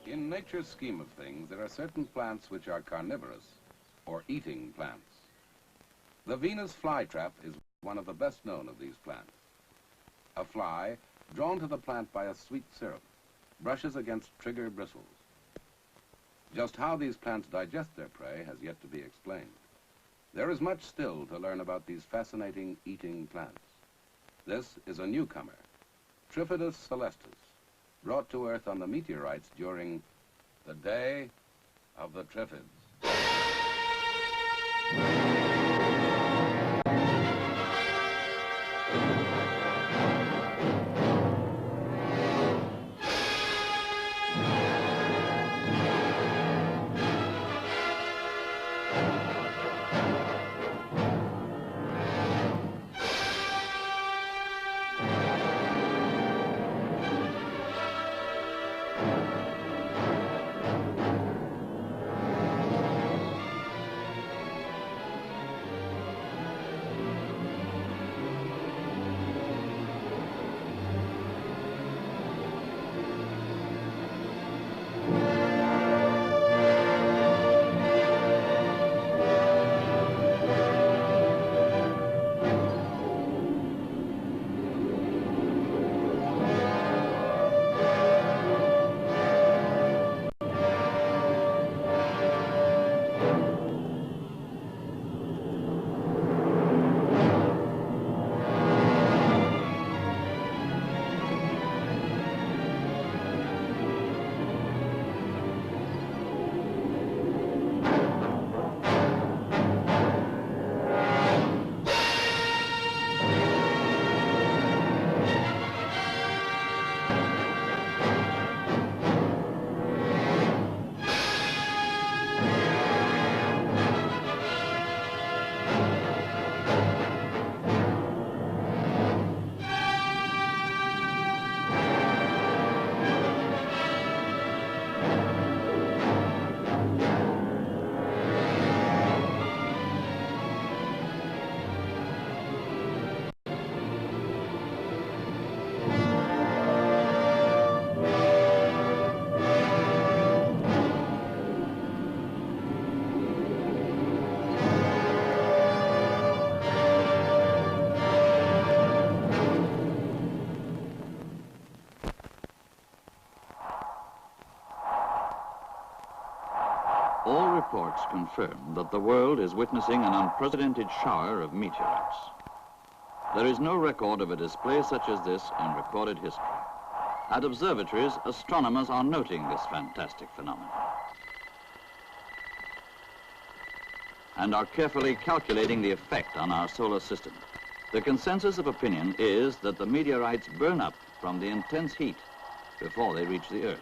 In nature's scheme of things, there are certain plants which are carnivorous, or eating plants. The Venus flytrap is one of the best known of these plants. A fly, drawn to the plant by a sweet syrup, brushes against trigger bristles. Just how these plants digest their prey has yet to be explained. There is much still to learn about these fascinating eating plants. This is a newcomer, Triffids celestis, brought to Earth on the meteorites during the Day of the Triffids. All reports confirm that the world is witnessing an unprecedented shower of meteorites. There is no record of a display such as this in recorded history. At observatories, astronomers are noting this fantastic phenomenon and are carefully calculating the effect on our solar system. The consensus of opinion is that the meteorites burn up from the intense heat before they reach the Earth.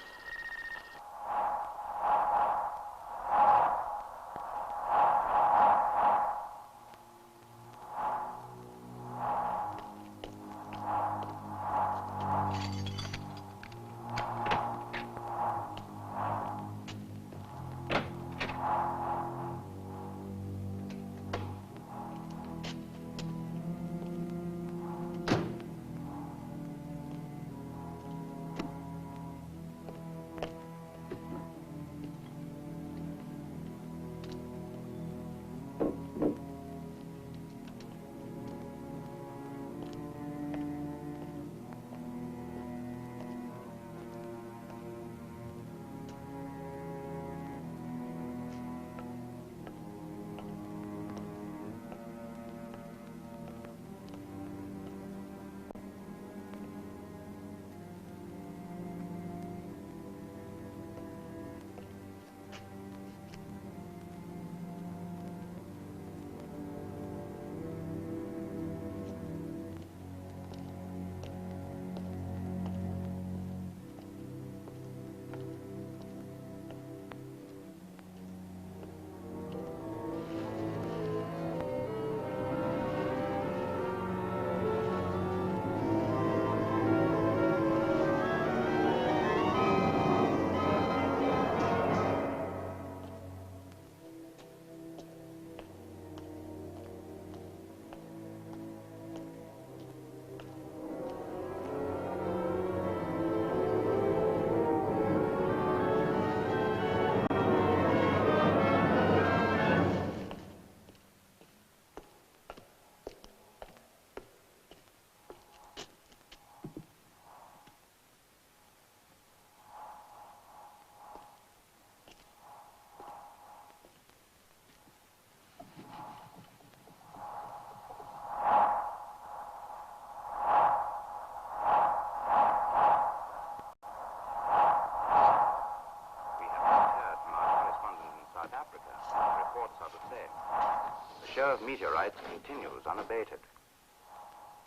show of meteorites continues unabated.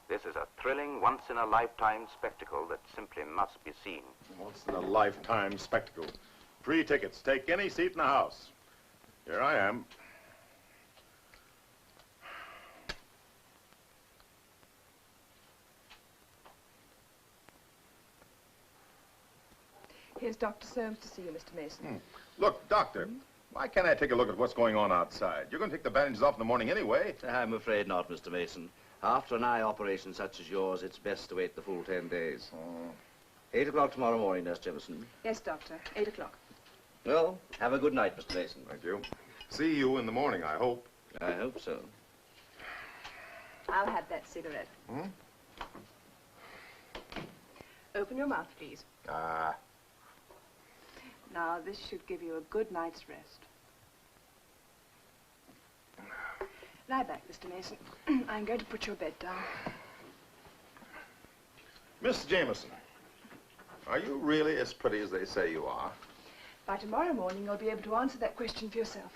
This is a thrilling, once-in-a-lifetime spectacle that simply must be seen. Once-in-a-lifetime spectacle. 3 tickets. Take any seat in the house. Here I am. Here's Dr. Soames to see you, Mr. Mason. Look, Doctor, why can't I take a look at what's going on outside? You're going to take the bandages off in the morning anyway. I'm afraid not, Mr. Mason. After an eye operation such as yours, it's best to wait the full 10 days. 8 o'clock tomorrow morning, Nurse Jefferson. Yes, Doctor. 8 o'clock. Well, have a good night, Mr. Mason. Thank you. See you in the morning, I hope. I hope so. I'll have that cigarette. Open your mouth, please. Now, this should give you a good night's rest. Lie back, Mr. Mason. I'm going to put your bed down. Miss Jameson, are you really as pretty as they say you are? By tomorrow morning, you'll be able to answer that question for yourself.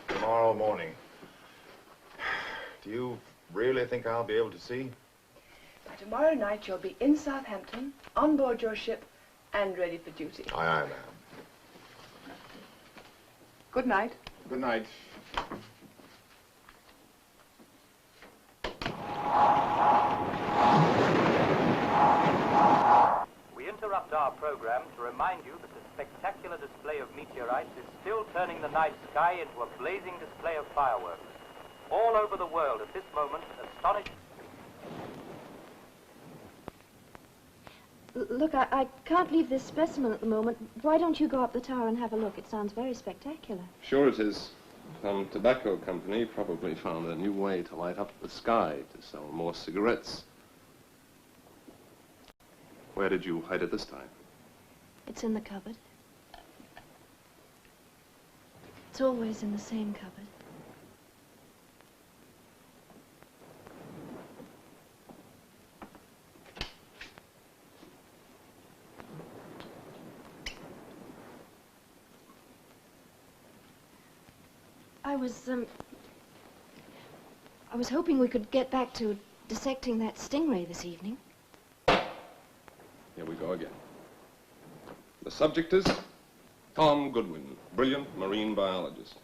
Tomorrow morning. Do you really think I'll be able to see? By tomorrow night, you'll be in Southampton, on board your ship, and ready for duty. Aye, ma'am. Good night. Good night. We interrupt our program to remind you that the spectacular display of meteorites is still turning the night sky into a blazing display of fireworks. All over the world at this moment, astonished... Look, I can't leave this specimen at the moment. Why don't you go up the tower and have a look? It sounds very spectacular. Sure it is. Some tobacco company probably found a new way to light up the sky to sell more cigarettes. Where did you hide it this time? It's in the cupboard. It's always in the same cupboard. I was hoping we could get back to dissecting that stingray this evening. Here we go again. The subject is Tom Goodwin, brilliant marine biologist.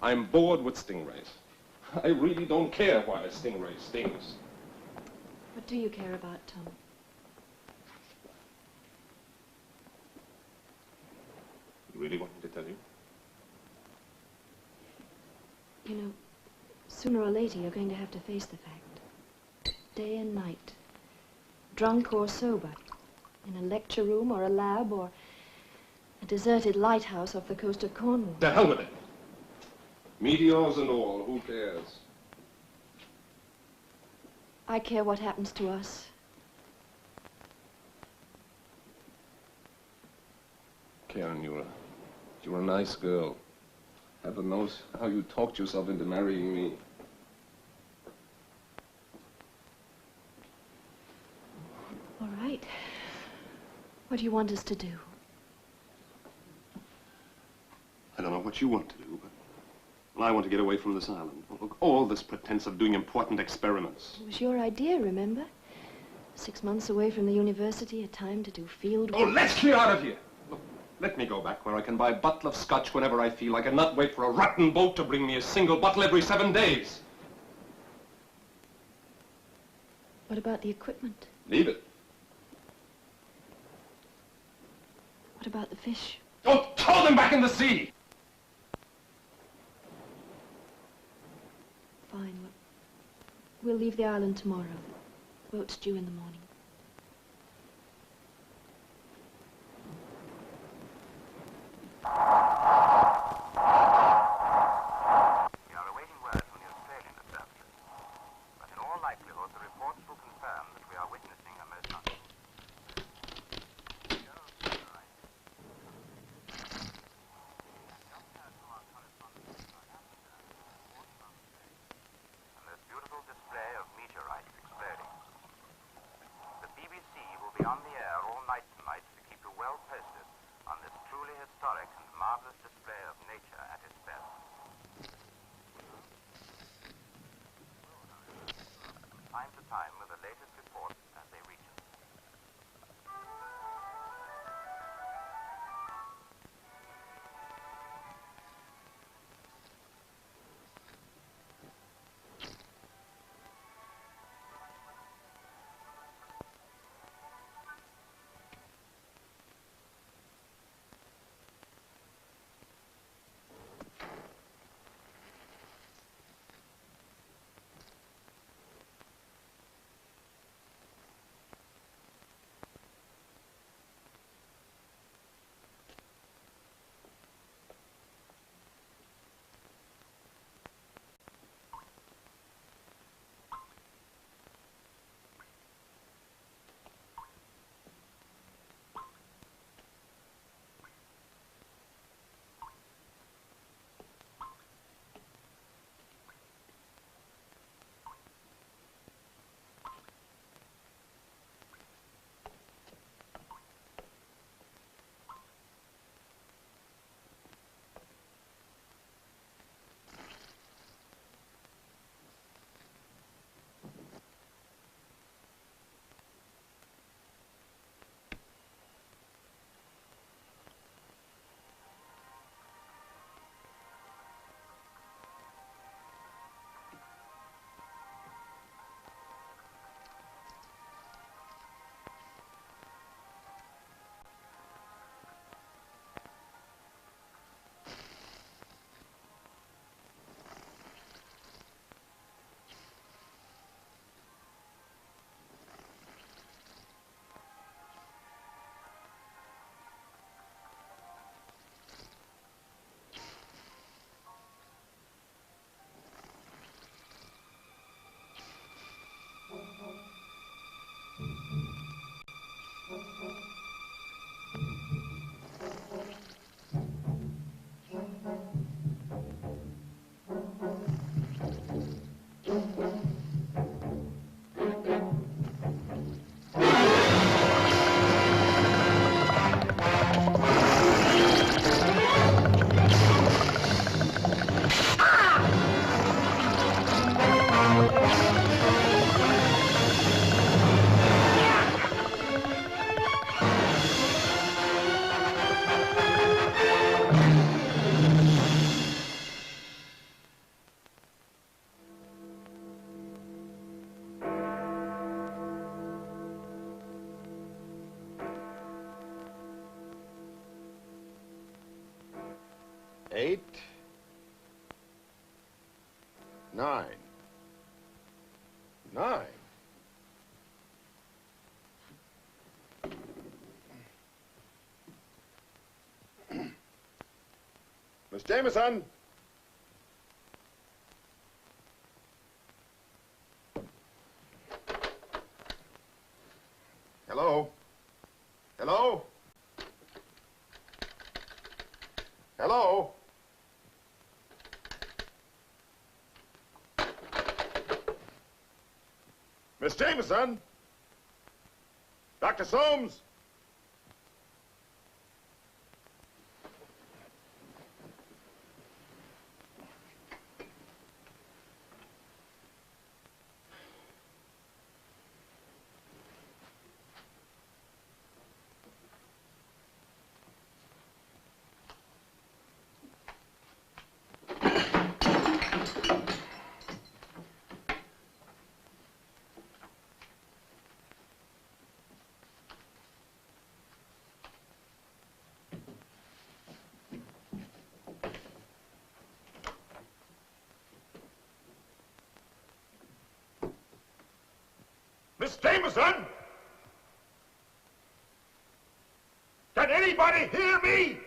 I'm bored with stingrays. I really don't care why a stingray stings. What do you care about, Tom? You really want me to tell you? You know, sooner or later you're going to have to face the fact. Day and night. Drunk or sober. In a lecture room or a lab or a deserted lighthouse off the coast of Cornwall. The hell with it. Meteors and all, who cares? I care what happens to us. Karen, you're a nice girl. Heaven knows how you talked yourself into marrying me. All right. What do you want us to do? I don't know what you want to do, but well, I want to get away from this island. Look, all this pretense of doing important experiments. It was your idea, remember? 6 months away from the university, a time to do field work. Oh, let's clear out of here! Look, let me go back where I can buy a bottle of scotch whenever I feel like and not wait for a rotten boat to bring me a single bottle every 7 days. What about the equipment? Leave it. What about the fish? Oh, throw them back in the sea! Fine. We'll leave the island tomorrow. Boat's due in the morning. We are awaiting word from the Australian observatory, but in all likelihood the reports will confirm that we are witnessing a most beautiful display of meteorites exploding. time to time with the latest reports as they reach us. Eight. 9. 9. Miss Jameson. Hello? Hello? Hello? Miss Jameson? Dr. Soames? Miss Jameson? Can anybody hear me?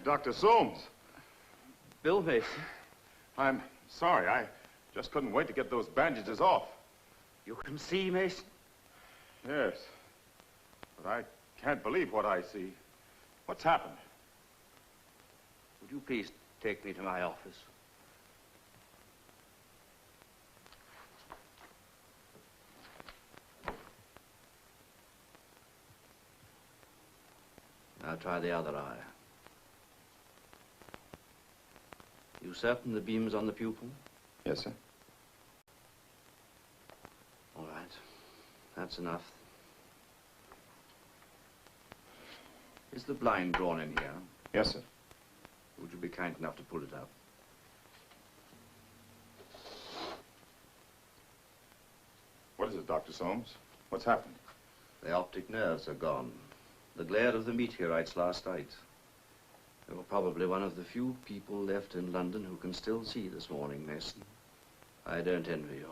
Dr. Soames. Bill Mason. I'm sorry. I just couldn't wait to get those bandages off. You can see, Mason? Yes. But I can't believe what I see. What's happened? Would you please take me to my office? Now try the other eye. You certain the beam's on the pupil? Yes, sir. All right. That's enough. Is the blind drawn in here? Yes, sir. Would you be kind enough to pull it up? What is it, Dr. Soames? What's happened? The optic nerves are gone. The glare of the meteorites last night. You were probably one of the few people left in London who can still see this morning, Mason. I don't envy you.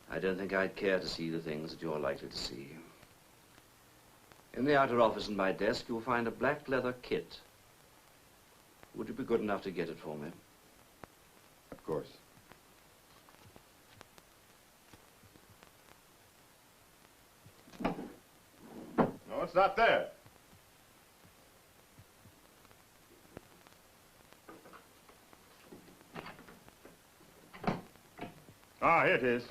I don't think I'd care to see the things that you're likely to see. In the outer office in my desk, you'll find a black leather kit. Would you be good enough to get it for me? Of course. No, it's not there. Ah, here it is.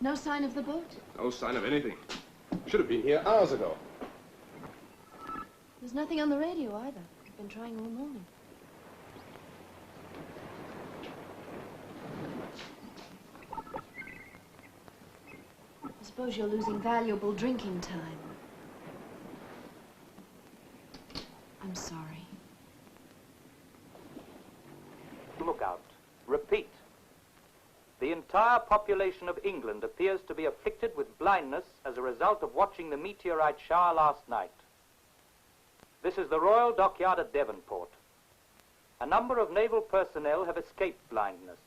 No sign of the boat? No sign of anything. Should have been here hours ago. There's nothing on the radio either. I've been trying all morning. I suppose you're losing valuable drinking time. I'm sorry. Look out. Repeat. The entire population of England appears to be afflicted with blindness as a result of watching the meteorite shower last night. This is the Royal Dockyard at Devonport. A number of naval personnel have escaped blindness.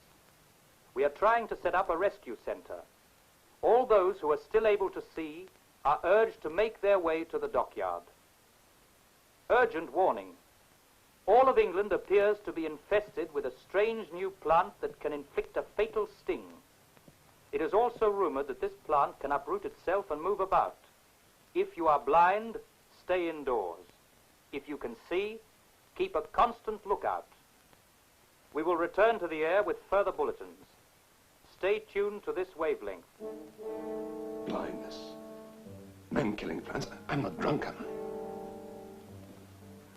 We are trying to set up a rescue center. All those who are still able to see are urged to make their way to the dockyard. Urgent warning. All of England appears to be infested with a strange new plant that can inflict a fatal sting. It is also rumored that this plant can uproot itself and move about. If you are blind, stay indoors. If you can see, keep a constant lookout. We will return to the air with further bulletins. Stay tuned to this wavelength. Blindness. Men-killing plants. I'm not drunk, am I?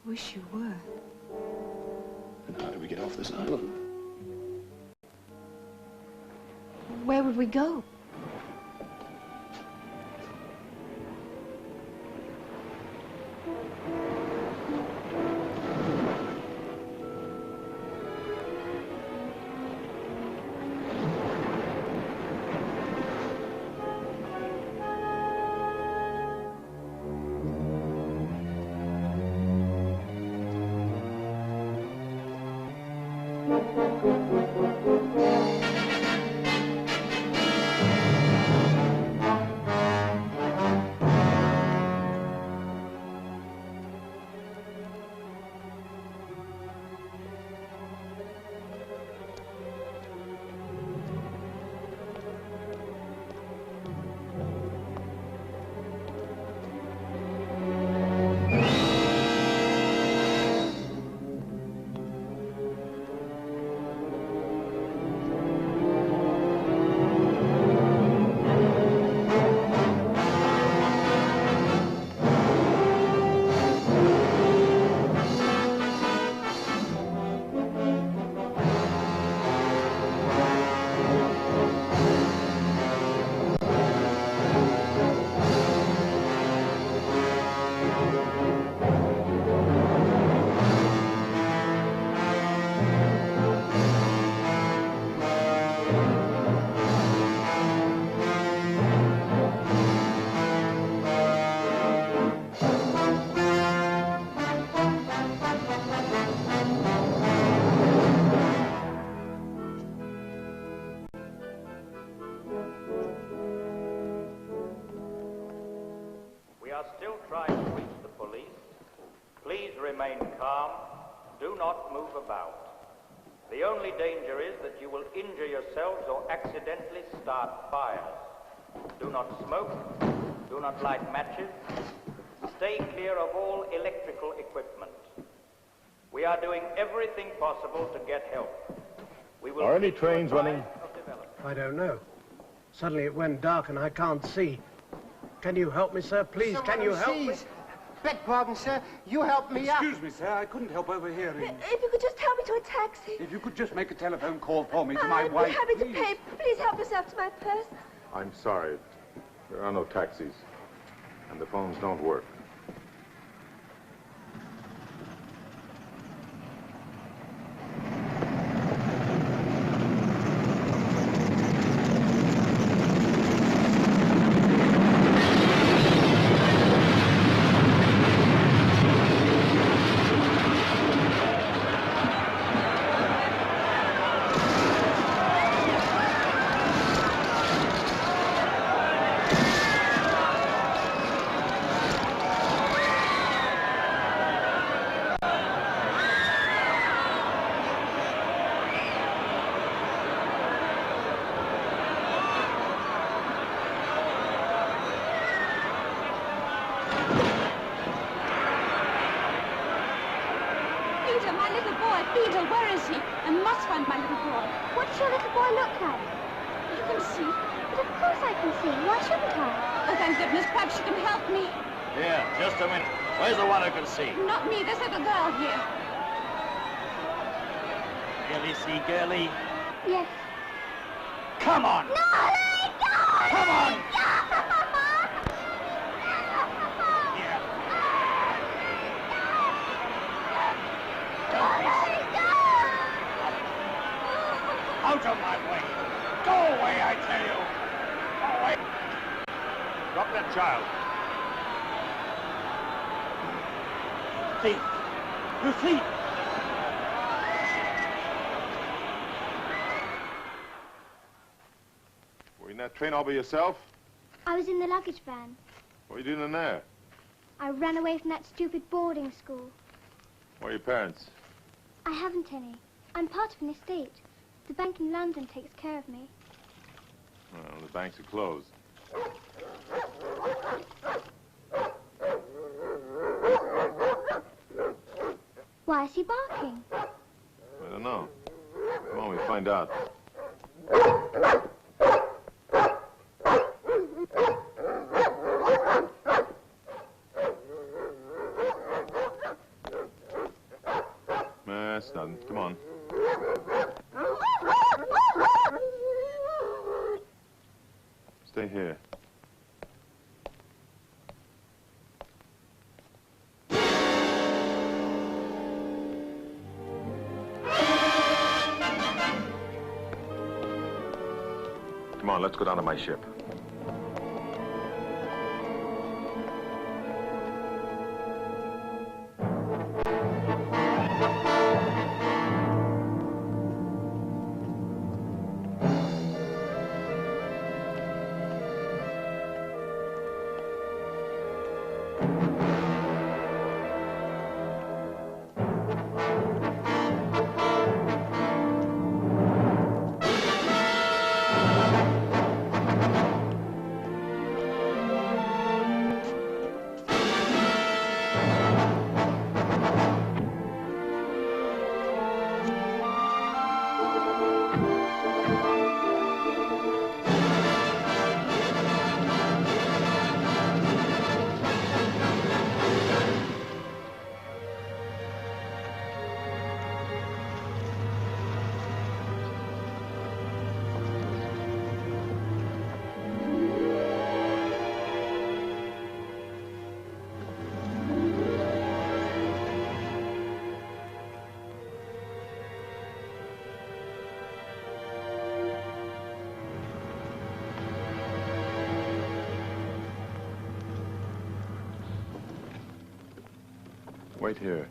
Wish you were. And how do we get off this island? Where would we go? remain calm. Do not move about. The only danger is that you will injure yourselves or accidentally start fires. Do not smoke. Do not light matches. Stay clear of all electrical equipment. We are doing everything possible to get help. We will Are any trains running? I don't know. Suddenly it went dark and I can't see. Can you help me, sir? Please, can you help me? Beg pardon, sir. You help me up. Excuse me, sir. I couldn't help overhearing. If you could just help me to a taxi. If you could just make a telephone call for me to my wife, I'd be happy please. to pay. Please help yourself to my purse. I'm sorry. There are no taxis. And the phones don't work. Peter, where is he? I must find my little boy. What does your little boy look like? You can see. But of course I can see. Why shouldn't I? Oh, thank goodness. Perhaps you can help me. Here, just a minute. Where's the one who can see? Not me. This little girl here. Girlie, see, girlie? Yes. Come on! No, let go! Come on! Here. Out of my way! Go away, I tell you! Go away! Drop that child. Thief! You thief! Were you in that train all by yourself? I was in the luggage van. What are you doing in there? I ran away from that stupid boarding school. Where are your parents? I haven't any. I'm part of an estate. The bank in London takes care of me. Well, the banks are closed. Why is he barking? I don't know. Come on, we find out. That's nothing. Come on. Stay here. Come on, let's go down to my ship. Wait here.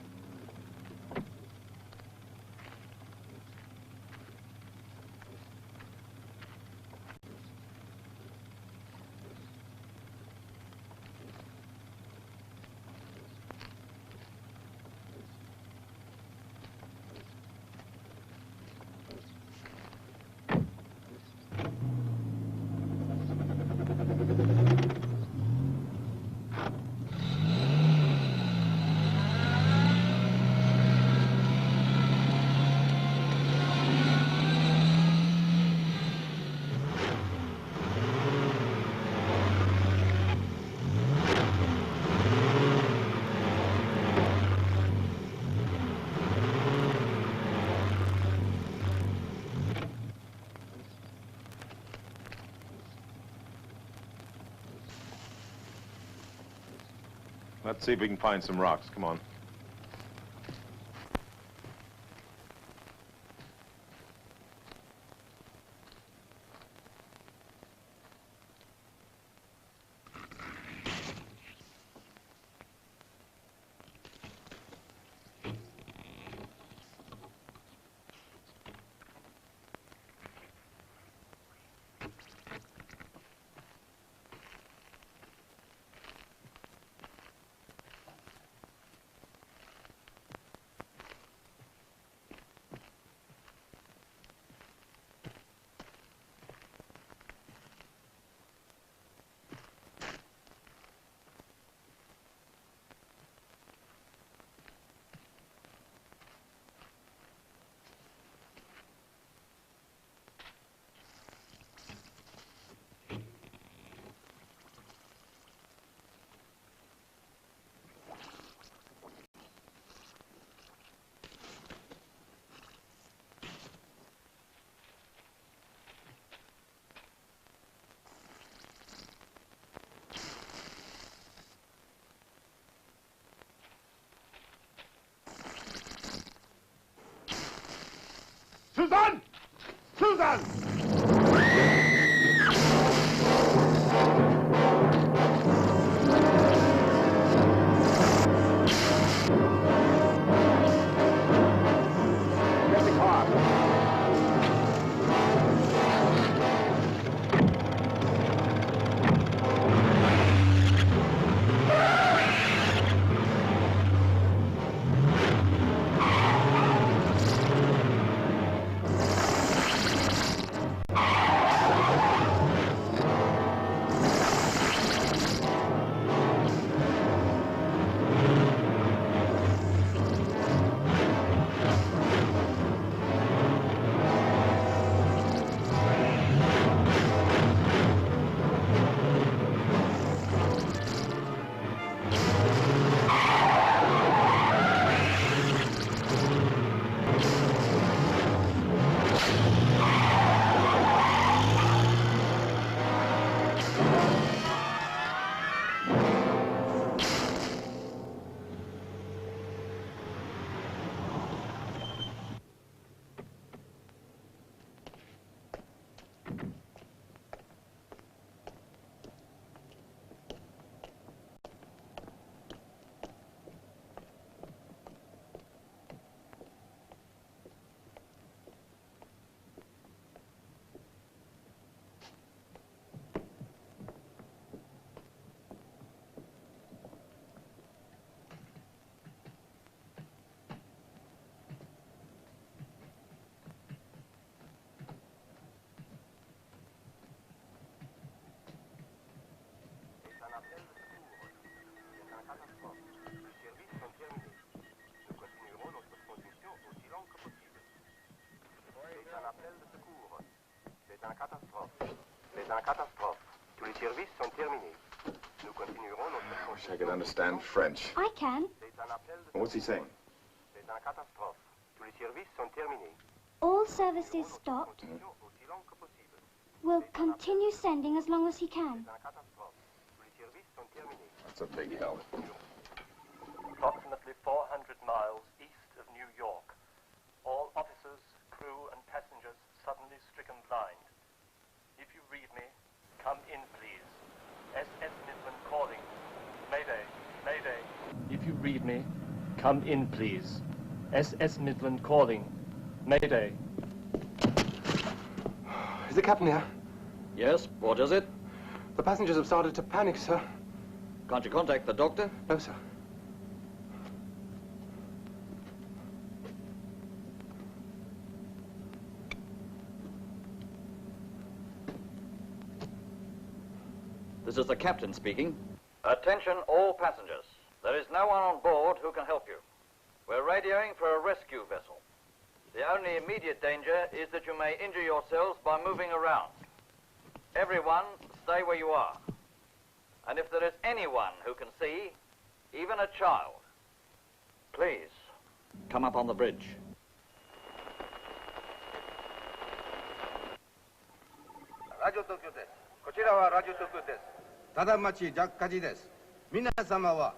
Let's see if we can find some rocks. Come on. Susan! Susan! Get the car. C'est un catastrophe. C'est un catastrophe. Tous les services sont terminés. Nous continuerons notre... I wish I could understand French. I can. What's he saying? C'est un catastrophe. Tous les services sont terminés. All services stopped. Will continue sending as long as he can. That's a big help. Approximately 400 miles east of New York. All officers, crew, and passengers suddenly stricken blind. If you read me, come in, please. SS Midland calling. Mayday, Mayday. If you read me, come in, please. SS Midland calling. Mayday. Is the captain here? Yes, what is it? The passengers have started to panic, sir. Can't you contact the doctor? No, sir. This is the captain speaking. Attention all passengers. There is no one on board who can help you. We're radioing for a rescue vessel. The only immediate danger is that you may injure yourselves by moving around. Everyone, stay where you are. And if there is anyone who can see, even a child, please, come up on the bridge. Radio Tokyo です。こちらはラジオ東京です。ただ町ジャッカジです。皆様は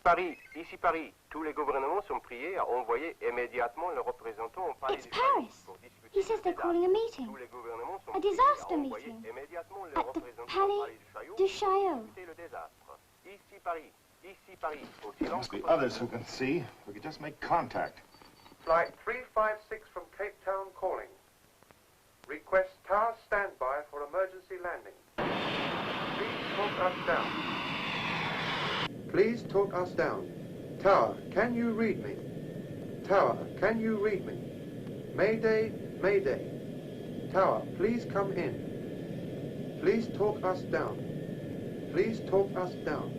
Paris, ici Paris. Tous les gouvernements sont priés à envoyer immédiatement leurs représentants au palais It's du Chaillot Paris. pour discuter He says they're calling a meeting. Tous les gouvernements sont A priés disaster à envoyer meeting. immédiatement leurs At the représentants au Palais palais du Chaillot du pour Chaillot. discuter le désastre. Ici Paris, ici Paris. Au There silence. must be others who can see. We could just make contact. Flight 356 from Cape Town calling. Request tower standby for emergency landing. Please talk us down. Please talk us down. Tower, can you read me? Tower, can you read me? Mayday, Mayday. Tower, please come in. Please talk us down. Please talk us down.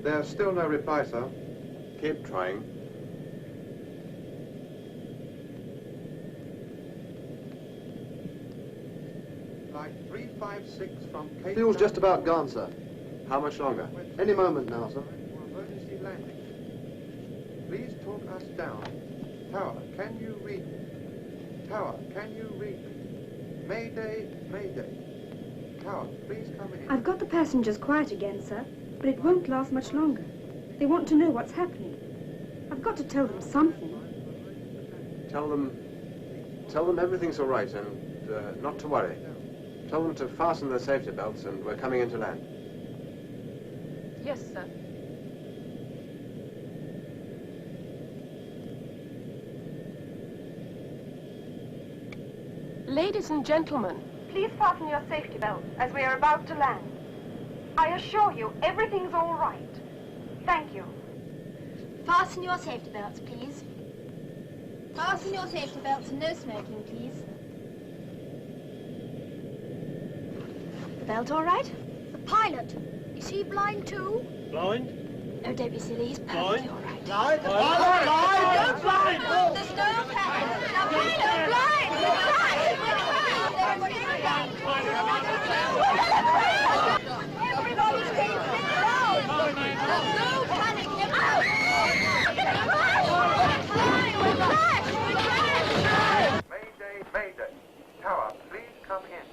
There's still no reply, sir. Keep trying. Flight 356 from Cape Fuel's Town. just about gone, sir. How much longer? Any moment now, sir. For emergency landing. Please talk us down. Tower, can you read me? Tower, can you read me? Mayday, Mayday. Tower, please come in. I've got the passengers quiet again, sir, but it won't last much longer. They want to know what's happening. I've got to tell them something. Tell them everything's all right and not to worry. Tell them to fasten their safety belts and we're coming in to land. Yes, sir. Ladies and gentlemen, Please fasten your safety belts as we are about to land. I assure you, everything's all right. Thank you. Fasten your safety belts, please. Fasten your safety belts and no smoking, please. The belt all right? The pilot. Is he blind too? Blind? Oh, don't be silly. He's perfectly all right. Blind? Blind? Blind? Blind? There's no pilot. Now, pilot, blind! We're blind! Everybody's being sit down! No panic! We're back! Mayday, Mayday. Tower, please come in.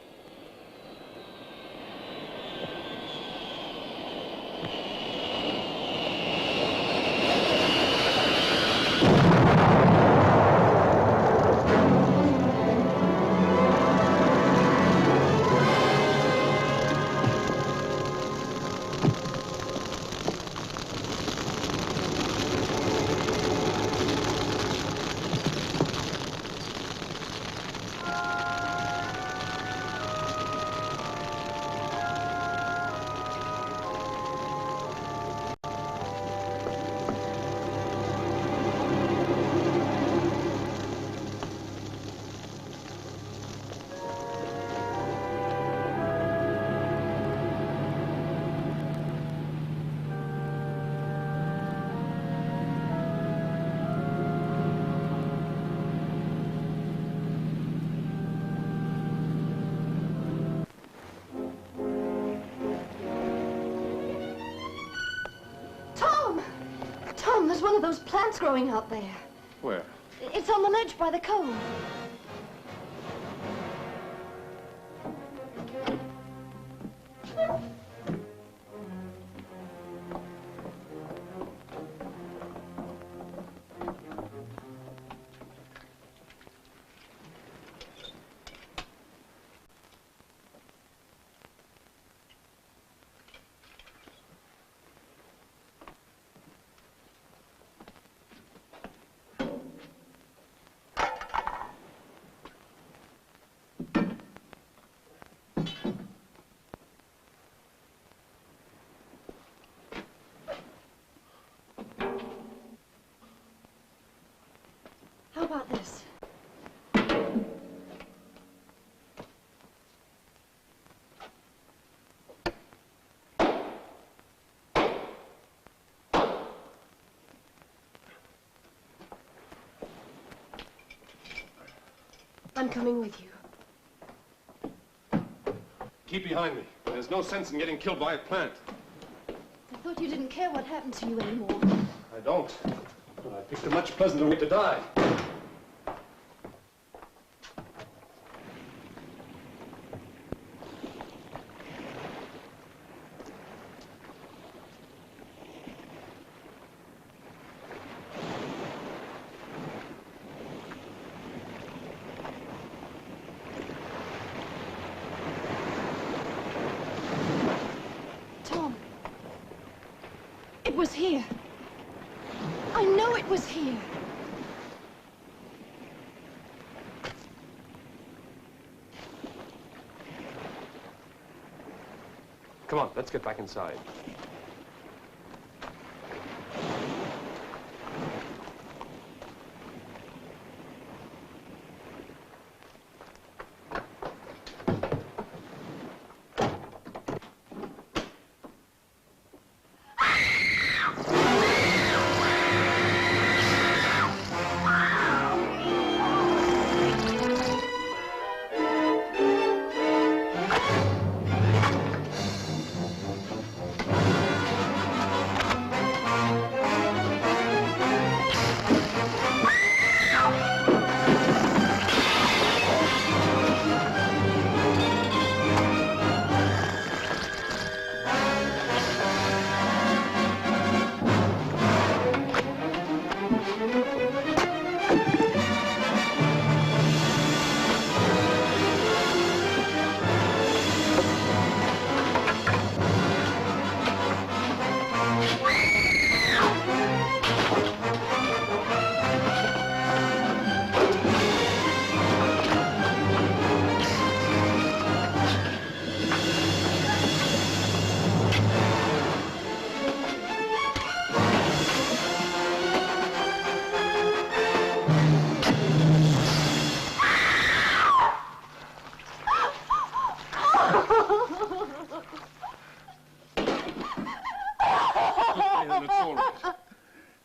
Tom, there's one of those plants growing out there. Where? It's on the ledge by the cove. How about this? I'm coming with you. Keep behind me. There's no sense in getting killed by a plant. I thought you didn't care what happened to you anymore. I don't. But I picked a much pleasanter way to die. was here. I know it was here. Come on, let's get back inside.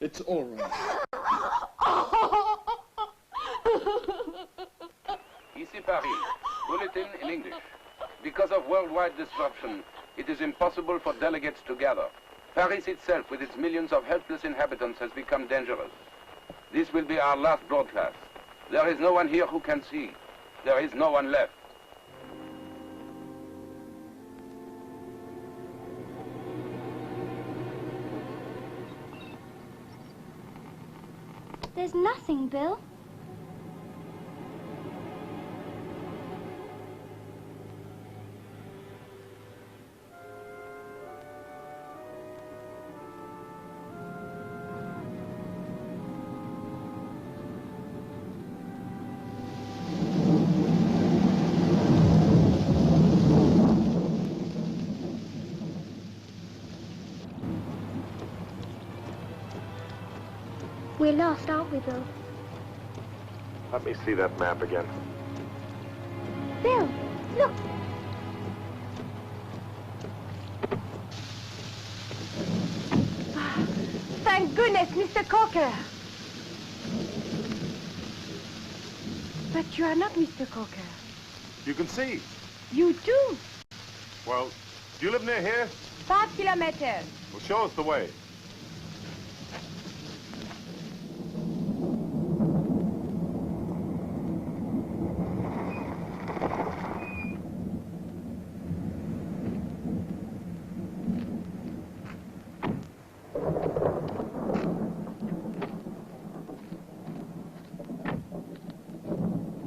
It's all right. Ici Paris. Bulletin in English. Because of worldwide disruption, it is impossible for delegates to gather. Paris itself, with its millions of helpless inhabitants, has become dangerous. This will be our last broadcast. There is no one here who can see. There is no one left. There's nothing, Bill. We're lost, aren't we, Bill? Let me see that map again. Bill, look. Thank goodness, Mr. Cocker. But you are not Mr. Cocker. You can see. You do. Well, do you live near here? 5 kilometers. Well, show us the way.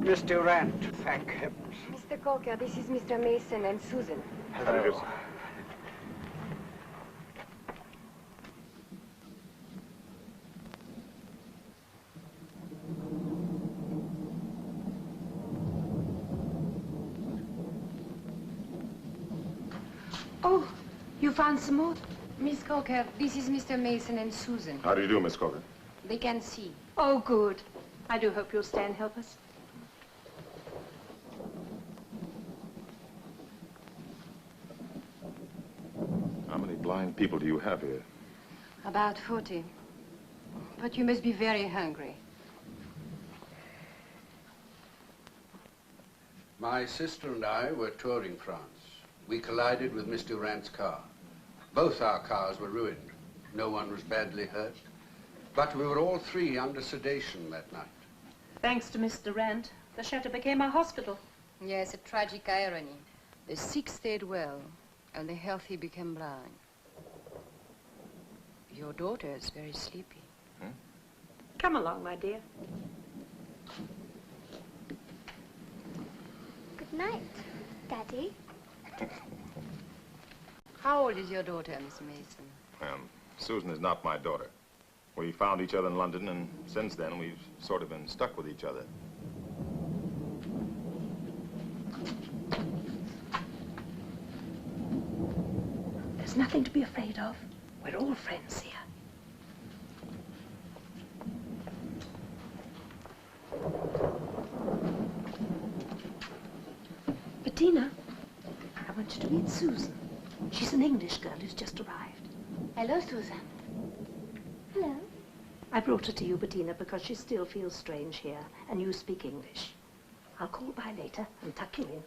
Miss Durant, thank heavens. Mr. Cocker, this is Mr. Mason and Susan. Hello. Oh, you found some more? Miss Cocker, this is Mr. Mason and Susan. How do you do, Miss Cogan? They can see. Oh, good. I do hope you'll stay and help us. How many blind people do you have here? About 40. But you must be very hungry. My sister and I were touring France. We collided with Miss Durant's car. Both our cars were ruined. No one was badly hurt. But we were all three under sedation that night. Thanks to Miss Durant, the chateau became our hospital. Yes, a tragic irony. The sick stayed well, and the healthy became blind. Your daughter is very sleepy. Come along, my dear. Good night, Daddy. How old is your daughter, Miss Mason? Susan is not my daughter. We found each other in London, and since then we've sort of been stuck with each other. There's nothing to be afraid of. We're all friends here. Bettina, I want you to meet Susan. She's an English girl who's just arrived. Hello, Susan. Hello. I brought her to you, Bettina, because she still feels strange here, and you speak English. I'll call by later and tuck you in.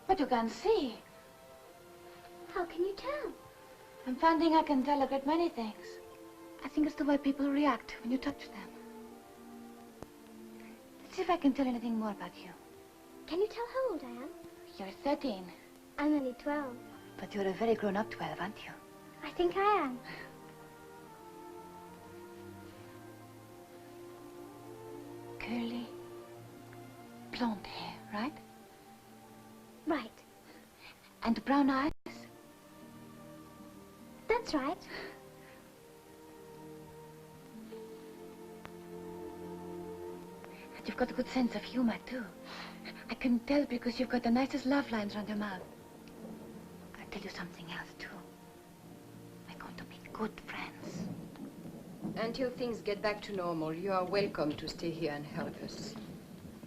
But you can't see. How can you tell? I'm finding I can tell a great many things. I think it's the way people react when you touch them. Let's see if I can tell anything more about you. Can you tell how old I am? You're 13. I'm only 12. But you're a very grown-up 12, aren't you? I think I am. Curly, blonde hair, right? Right. And brown eyes? That's right. And you've got a good sense of humor, too. I can tell because you've got the nicest laugh lines around your mouth. I'll tell you something else, too. We're going to be good friends. Until things get back to normal, you are welcome to stay here and help us.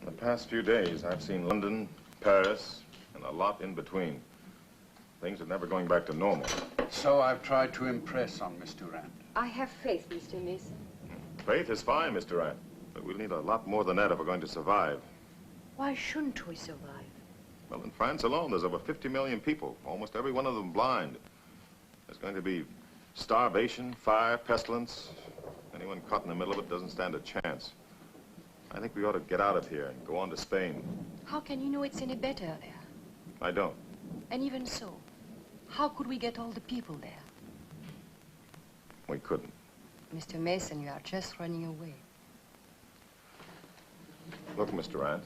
In the past few days, I've seen London, Paris, and a lot in between. Things are never going back to normal. So I've tried to impress on Miss Durant. I have faith, Mr. Mason. Faith is fine, Miss Durant, but we'll need a lot more than that if we're going to survive. Why shouldn't we survive? Well, in France alone, there's over 50 million people, almost every one of them blind. There's going to be starvation, fire, pestilence. Anyone caught in the middle of it doesn't stand a chance. I think we ought to get out of here and go on to Spain. How can you know it's any better there? I don't. And even so, how could we get all the people there? We couldn't. Mr. Mason, you are just running away. Look, Miss Durant,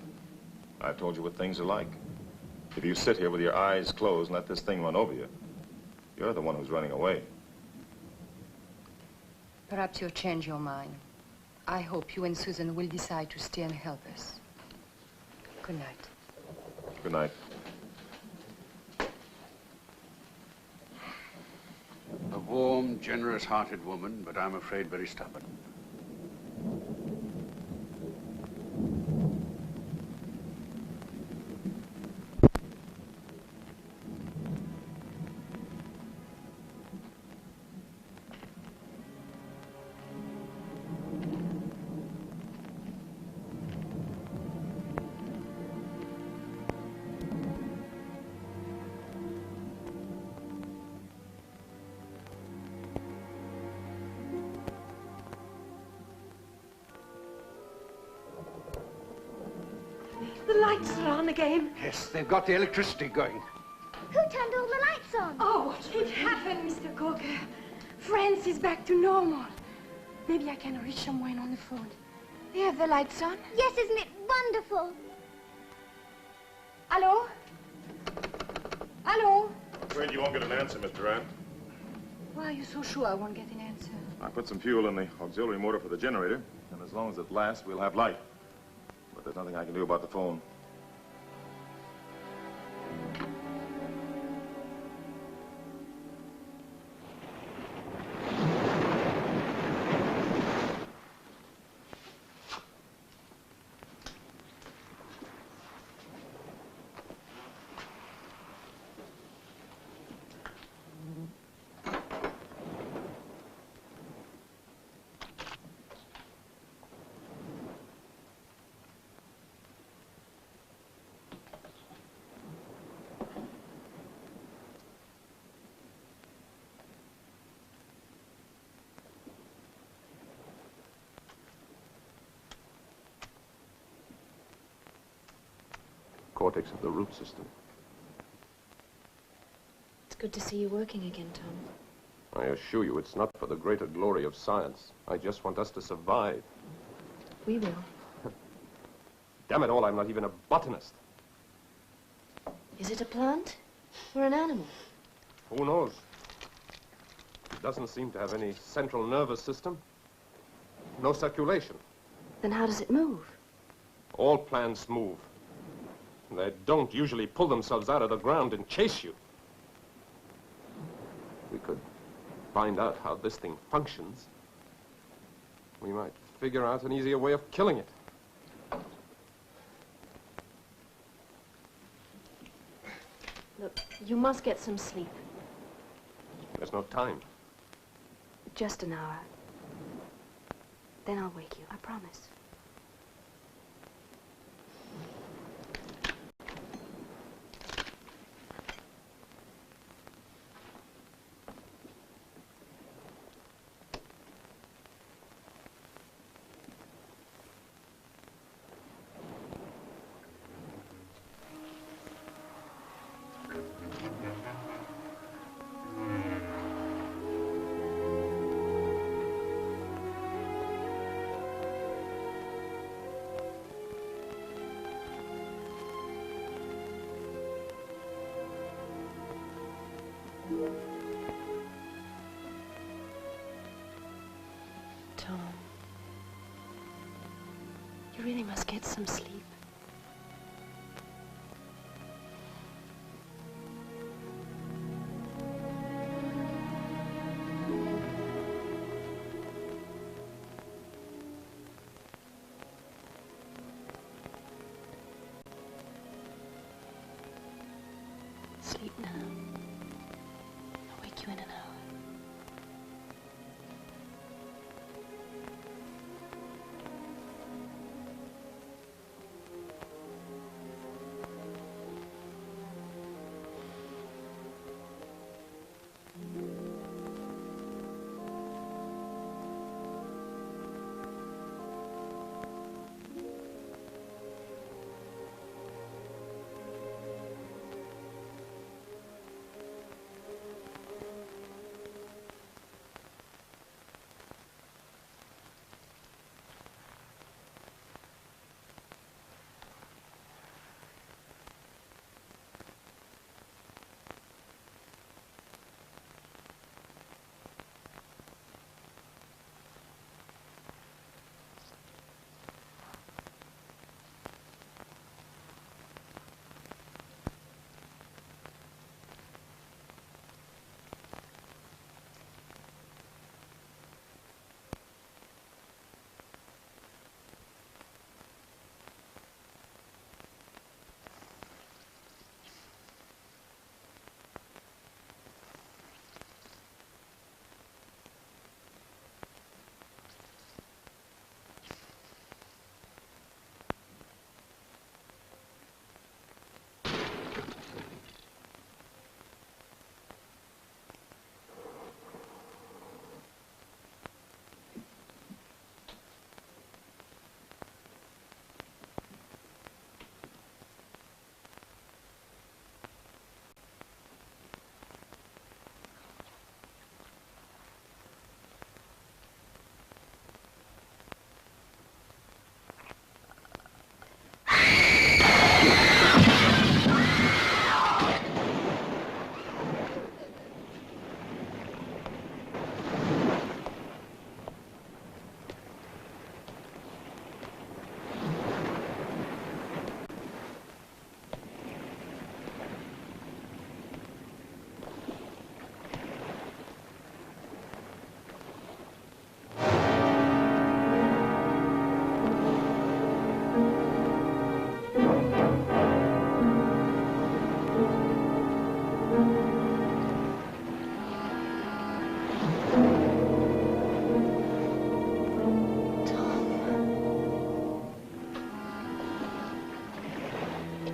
I've told you what things are like. If you sit here with your eyes closed and let this thing run over you, you're the one who's running away. Perhaps you'll change your mind. I hope you and Susan will decide to stay and help us. Good night. Good night. A warm, generous-hearted woman, but I'm afraid very stubborn. The lights are on again. Yes, they've got the electricity going. Who turned all the lights on? Oh, it happened, Mr. Coker. France is back to normal. Maybe I can reach someone on the phone. They have the lights on? Yes, isn't it wonderful? Hello? Hello? Afraid you won't get an answer, Miss Durant. Why are you so sure I won't get an answer? I put some fuel in the auxiliary motor for the generator, and as long as it lasts, we'll have light. But there's nothing I can do about the phone. Cortex of the root system. It's good to see you working again, Tom. I assure you, it's not for the greater glory of science. I just want us to survive. We will. Damn it all, I'm not even a botanist. Is it a plant or an animal? Who knows? It doesn't seem to have any central nervous system. No circulation. Then how does it move? All plants move. They don't usually pull themselves out of the ground and chase you. We could find out how this thing functions. We might figure out an easier way of killing it. Look, you must get some sleep. There's no time. Just an hour. Then I'll wake you, I promise. Tom, you really must get some sleep. Sleep now. I'll wake you in an hour.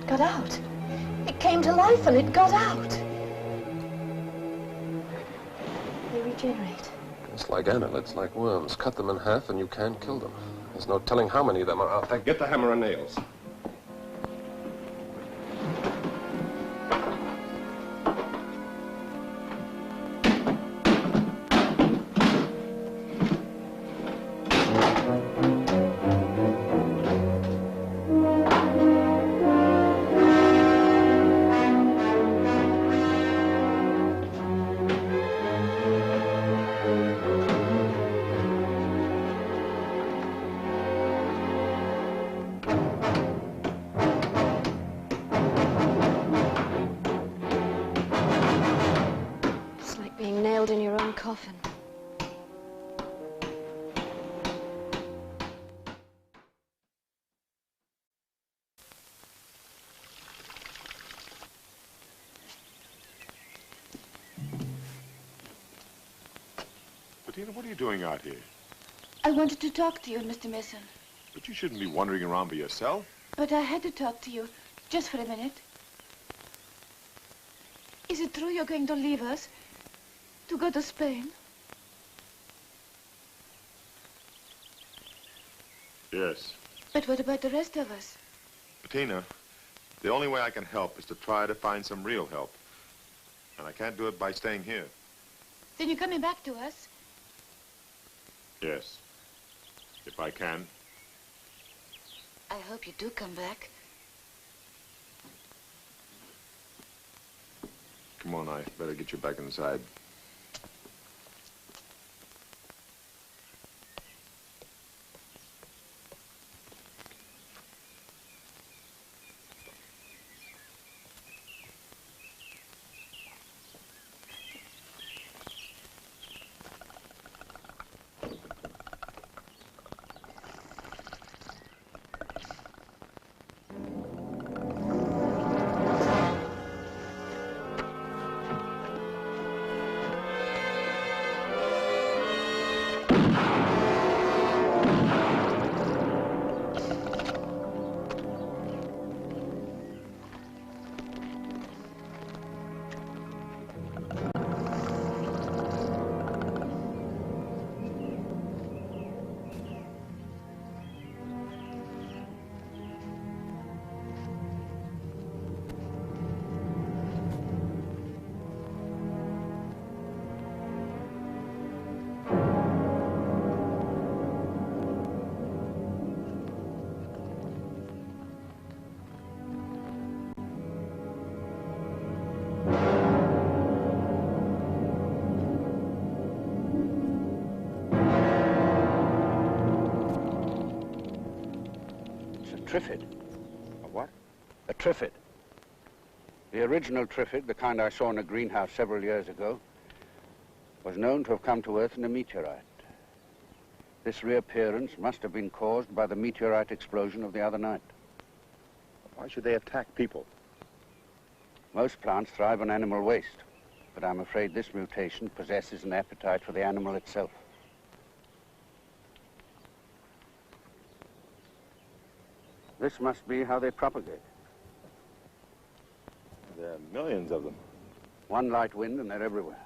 Got out. It came to life and it got out. They regenerate. It's like annelids, like worms. Cut them in half and you can't kill them. There's no telling how many of them are out there. Get the hammer and nails. often. Bettina, what are you doing out here? I wanted to talk to you, Mr. Mason. But you shouldn't be wandering around by yourself. But I had to talk to you, just for a minute. Is it true you're going to leave us? To go to Spain? Yes. But what about the rest of us? Bettina, the only way I can help is to try to find some real help. And I can't do it by staying here. Then you're coming back to us? Yes. If I can. I hope you do come back. Come on, I better get you back inside. Triffid. A what? A Triffid. The original Triffid, the kind I saw in a greenhouse several years ago, was known to have come to Earth in a meteorite. This reappearance must have been caused by the meteorite explosion of the other night. Why should they attack people? Most plants thrive on animal waste, but I'm afraid this mutation possesses an appetite for the animal itself. This must be how they propagate. There are millions of them. One light wind and they're everywhere.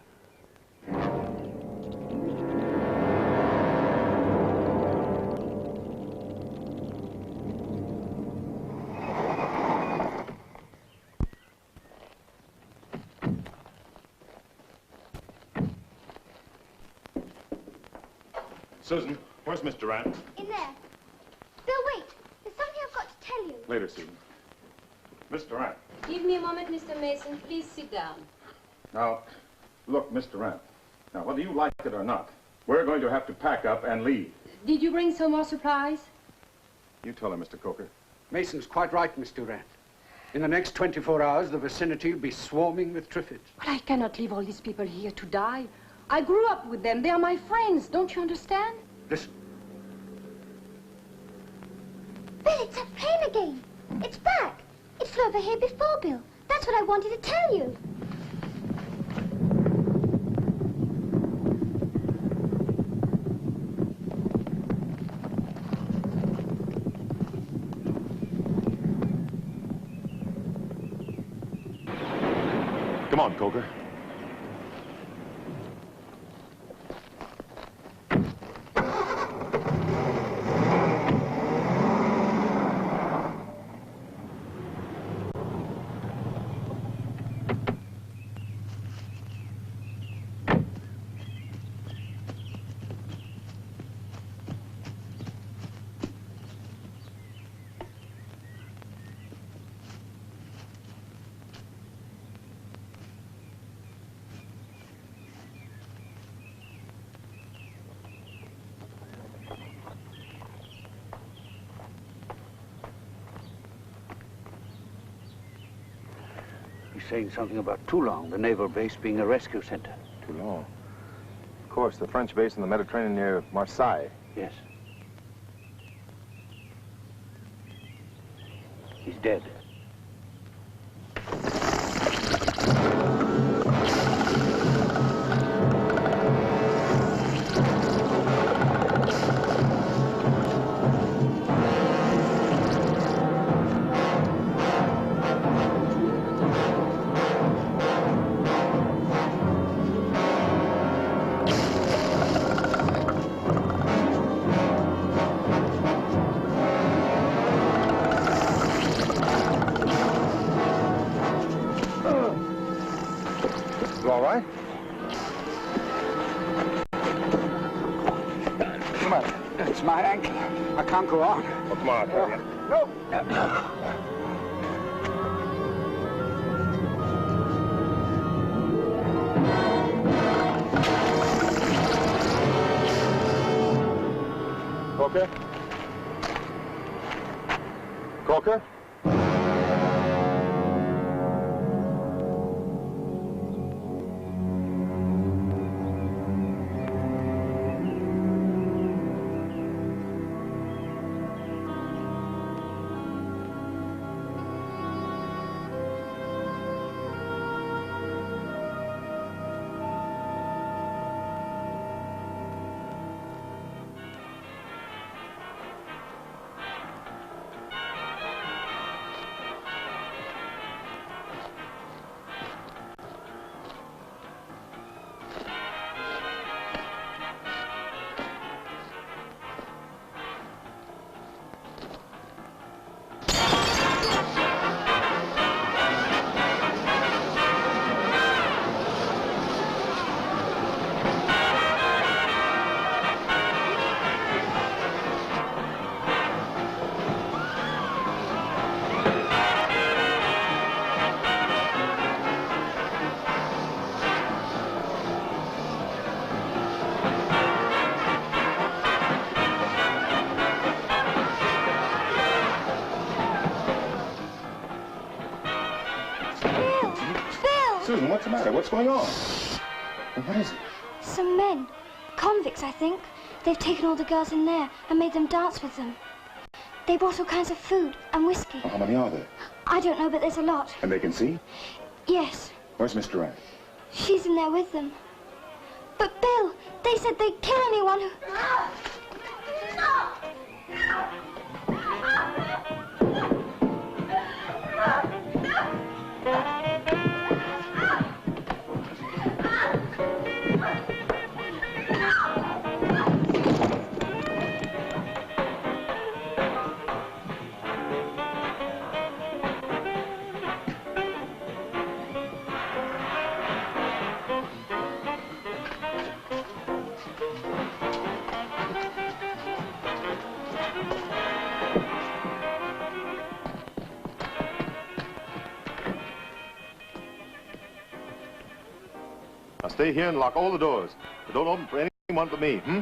Susan, where's Miss Durant? In there. Bill, wait. There's something I've got to tell you. Later, Susan. Miss Durant. Give me a moment, Mr. Mason. Please sit down. Now, look, Miss Durant. Now, whether you like it or not, we're going to have to pack up and leave. Did you bring some more supplies? You tell her, Mr. Coker. Mason's quite right, Miss Durant. In the next 24 hours, the vicinity will be swarming with Triffids. But I cannot leave all these people here to die. I grew up with them. They are my friends. Don't you understand? Listen. Bill, it's that plane again. It's back. It flew over here before, Bill. That's what I wanted to tell you. Come on, Coker. He's saying something about Toulon, the naval base being a rescue center. Toulon? course, the French base in the Mediterranean near Marseille. Yes. He's dead. You all right? Come on. It's my ankle. I can't go on. Oh, come on, I'll carry you. No. Coker? Coker? Susan, what's the matter? What's going on? What is it? Some men. Convicts, I think. They've taken all the girls in there and made them dance with them. They brought all kinds of food and whiskey. Well, how many are there? I don't know, but there's a lot. And they can see? Yes. Where's Miss Durant? She's in there with them. But Bill, they said they'd kill anyone who... Now stay here and lock all the doors. But don't open for anyone but me, hmm?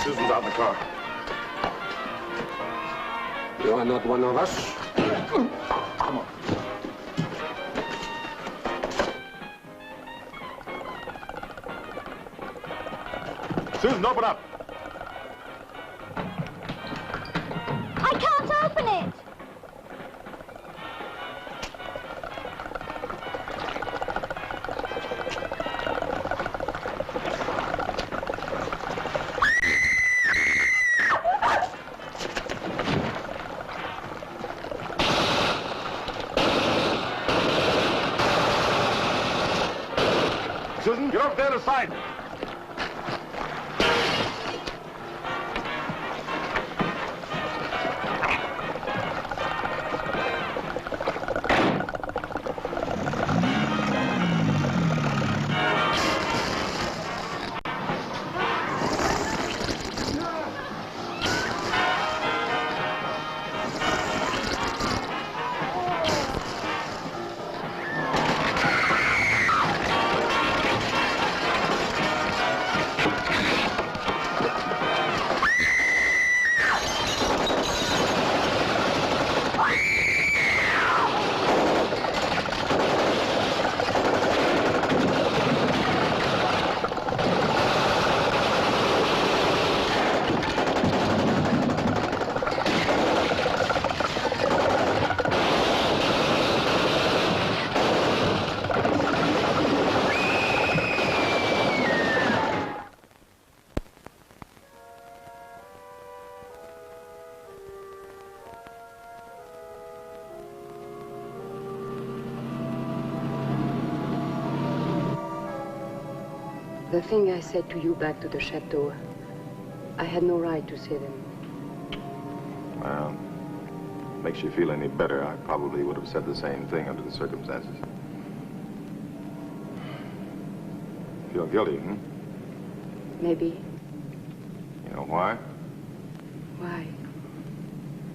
Susan's out in the car. You are not one of us. Come on. Susan, open up. I can't open it! up there to sight. The thing I said to you back to the chateau, I had no right to say them. Well, makes you feel any better. I probably would have said the same thing under the circumstances. Feel guilty, hmm? Maybe. You know why? Why?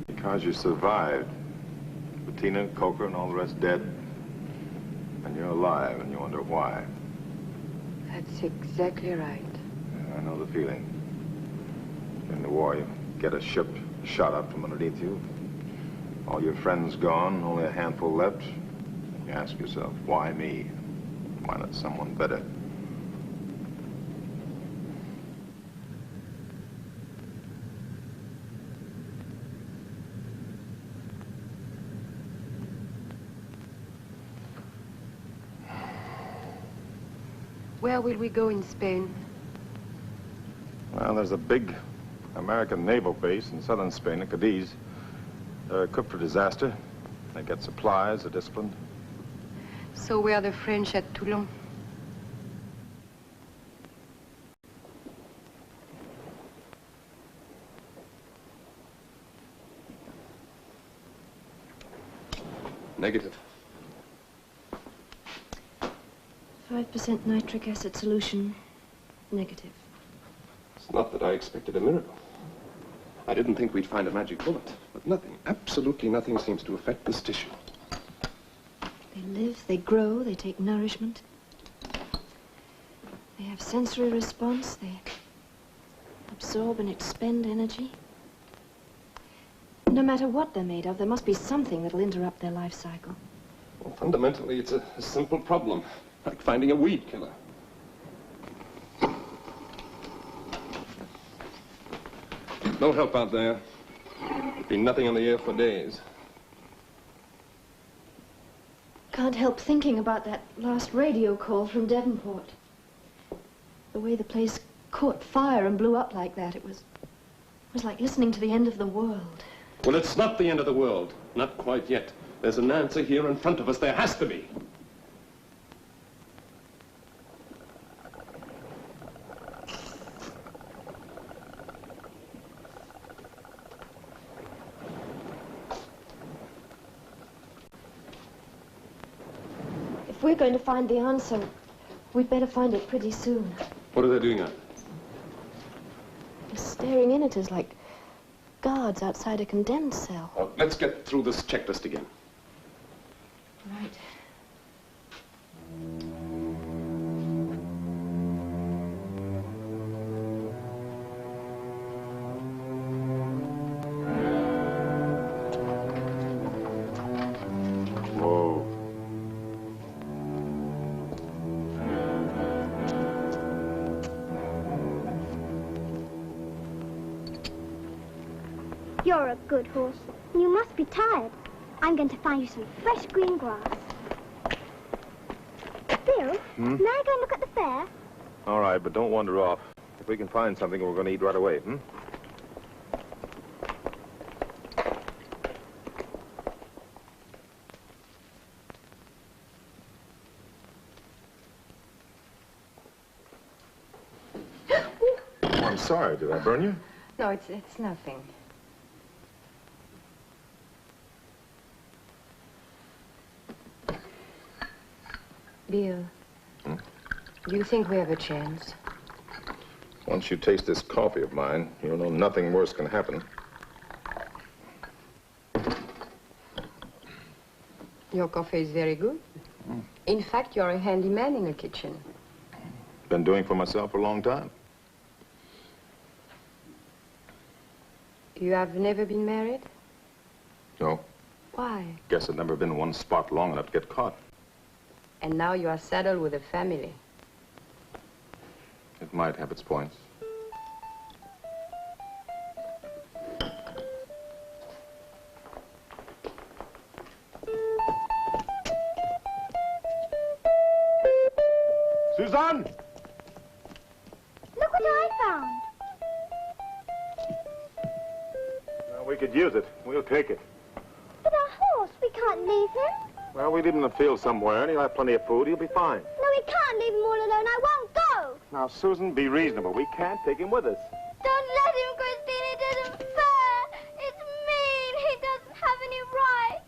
Because you survived. Bettina, Coker, and all the rest dead. And you're alive, and you wonder why. That's exactly right. Yeah, I know the feeling. In the war, you get a ship shot up from underneath you. All your friends gone, only a handful left. You ask yourself, why me? Why not someone better? Where will we go in Spain? Well, there's a big American naval base in southern Spain, at Cadiz. They're equipped for disaster. They get supplies, they're disciplined. So were the French at Toulon? Negative. 5% nitric acid solution, negative. It's not that I expected a miracle. I didn't think we'd find a magic bullet, but nothing, absolutely nothing seems to affect this tissue. They live, they grow, they take nourishment. They have sensory response, they absorb and expend energy. No matter what they're made of, there must be something that'll interrupt their life cycle. Well, fundamentally, it's a simple problem, like finding a weed killer. No help out there. Been nothing on the air for days. Can't help thinking about that last radio call from Devonport. The way the place caught fire and blew up like that, it was like listening to the end of the world. Well, it's not the end of the world. Not quite yet. There's an answer here in front of us. There has to be. If we're going to find the answer, we'd better find it pretty soon. What are they doing out? They're staring in at us like guards outside a condemned cell. Well, let's get through this checklist again. Right. Whoa. You're a good horse. You must be tired. I'm going to find you some fresh green grass. Bill, may I go and look at the fair? All right, but don't wander off. If we can find something, we're going to eat right away, hmm? I'm sorry. Did I burn you? No, it's nothing. Bill, do you think we have a chance? Once you taste this coffee of mine, you'll know nothing worse can happen. Your coffee is very good. In fact, you're a handyman in the kitchen. Been doing for myself for a long time. You have never been married? No. Why? Guess I've never been in one spot long enough to get caught. And now you are saddled with a family. It might have its points. Suzanne! Look what I found. Well, we could use it. We'll take it. But our horse, we can't leave him. Well, we leave him in the field somewhere, and he'll have plenty of food. He'll be fine. No, we can't leave him all alone. I won't go. Now, Susan, be reasonable. We can't take him with us. Don't let him, Christine. It isn't fair. It's mean. He doesn't have any right.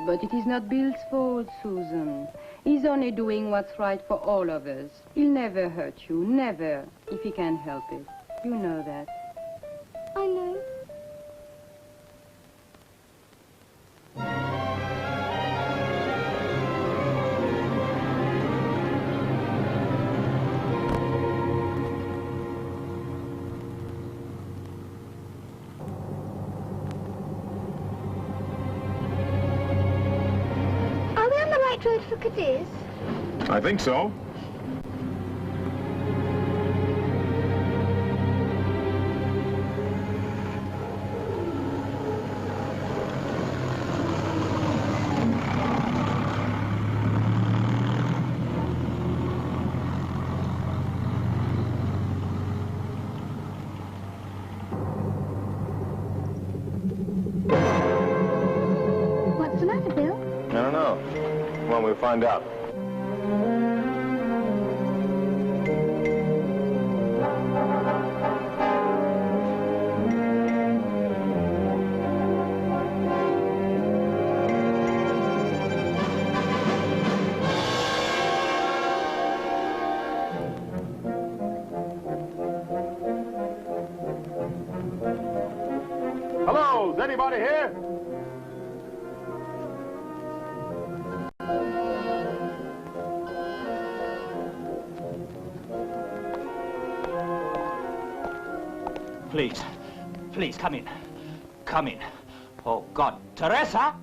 But it is not Bill's fault, Susan. He's only doing what's right for all of us. He'll never hurt you, never, if he can help it. You know that. I know. Road for Cadiz? I think so. What's the matter, Bill? I don't know. Well, we'll find out. Hello, is anybody here? Please, please, come in. Come in. Oh, God. Teresa!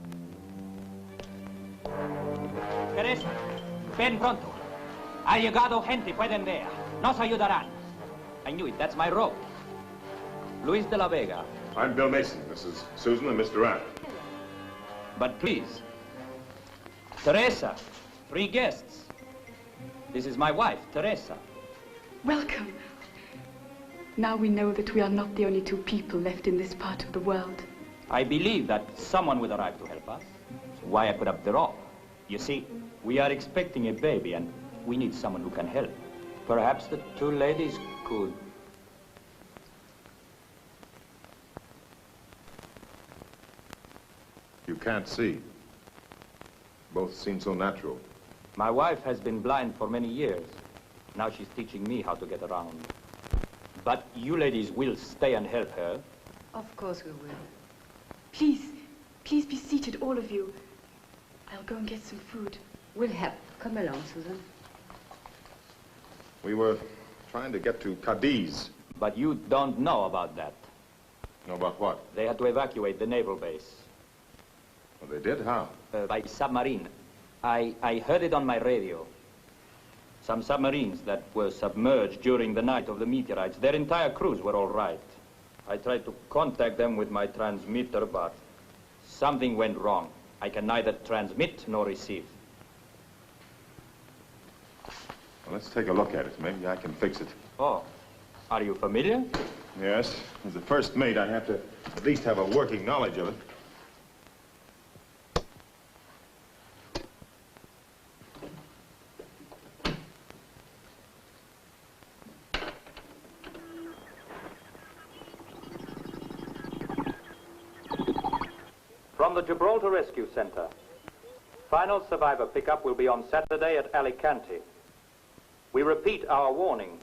Teresa, ven pronto. Ha llegado gente, pueden ver. Nos ayudarán. I knew it, that's my rope. Luis de la Vega. I'm Bill Mason. This is Susan and Mr. Rapp. But please, Teresa, 3 guests. This is my wife, Teresa. Welcome. Now we know that we are not the only 2 people left in this part of the world. I believe that someone will arrive to help us. That's why I put up the rope. You see, we are expecting a baby and we need someone who can help. Perhaps the 2 ladies could... You can't see. Both seem so natural. My wife has been blind for many years. Now she's teaching me how to get around. But you ladies will stay and help her. Of course we will. Please, please be seated, all of you. I'll go and get some food. We'll help. Come along, Susan. We were trying to get to Cadiz. But you don't know about that. Know about what? They had to evacuate the naval base. Well, they did? How? By submarine. I heard it on my radio. Some submarines that were submerged during the night of the meteorites, their entire crews were all right. I tried to contact them with my transmitter, but something went wrong. I can neither transmit nor receive. Well, let's take a look at it. Maybe I can fix it. Oh, are you familiar? Yes. As the first mate, I have to at least have a working knowledge of it. From the Gibraltar Rescue Center. Final survivor pickup will be on Saturday at Alicante. We repeat our warning.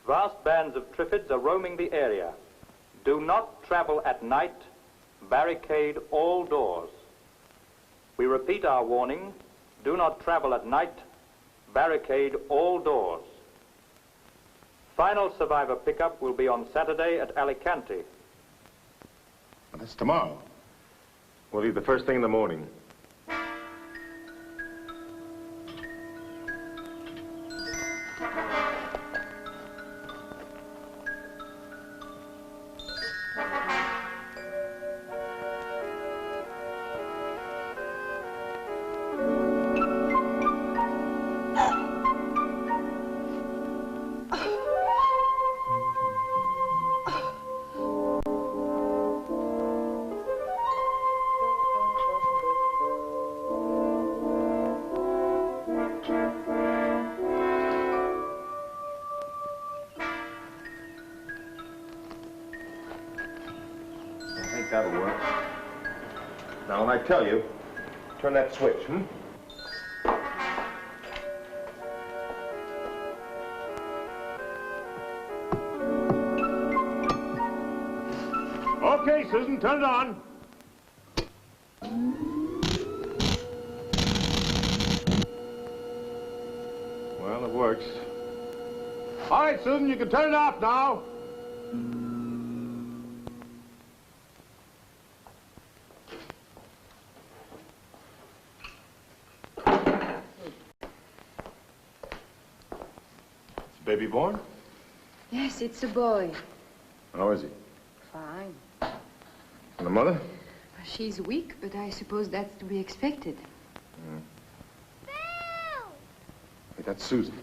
Vast bands of Triffids are roaming the area. Do not travel at night. Barricade all doors. We repeat our warning. Do not travel at night. Barricade all doors. Final survivor pickup will be on Saturday at Alicante. Well, that's tomorrow. We'll leave the first thing in the morning. That'll work. Now, when I tell you, turn that switch, Okay, Susan, turn it on. Well, it works. All right, Susan, you can turn it off now. Baby born? Yes, it's a boy. How is he? Fine. And the mother? She's weak, but I suppose that's to be expected. Hey, that's Susan.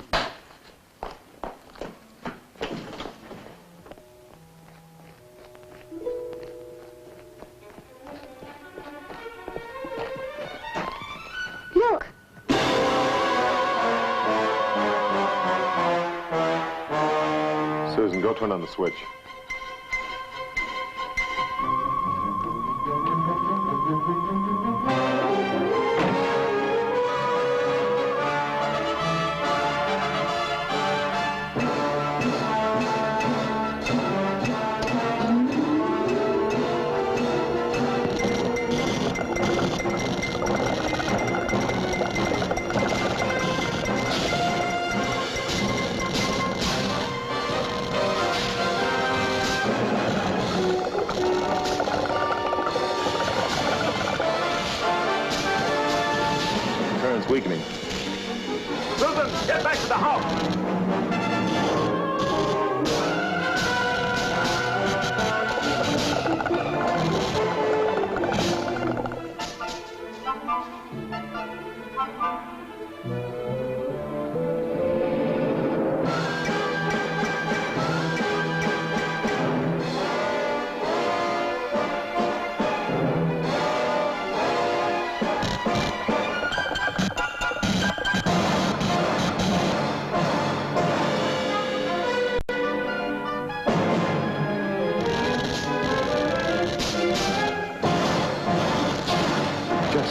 Look. Susan, go turn on the switch. Weakening. Susan, get back to the house!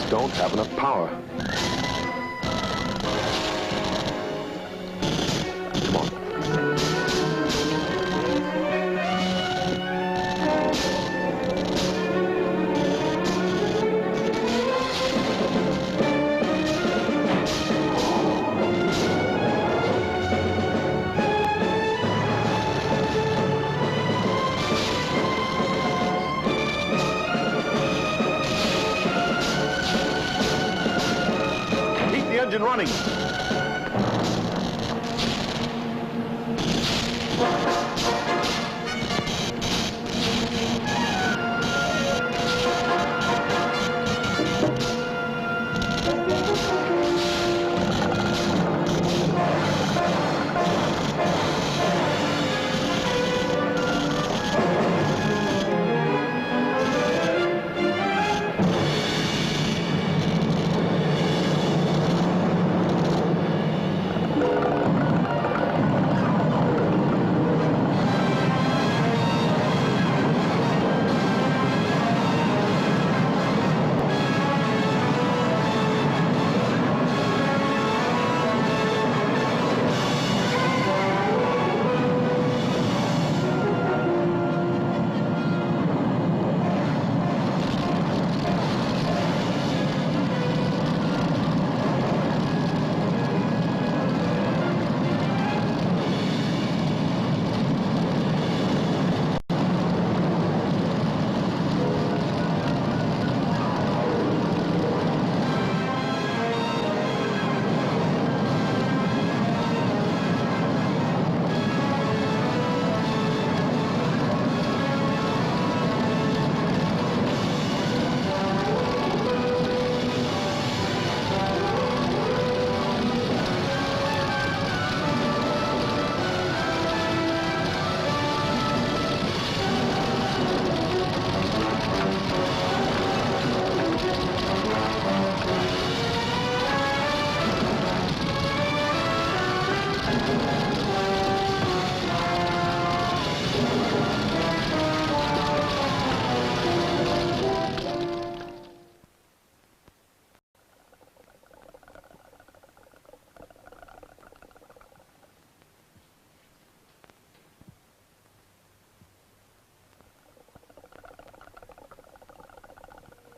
Don't have enough power. Come on. Engine running.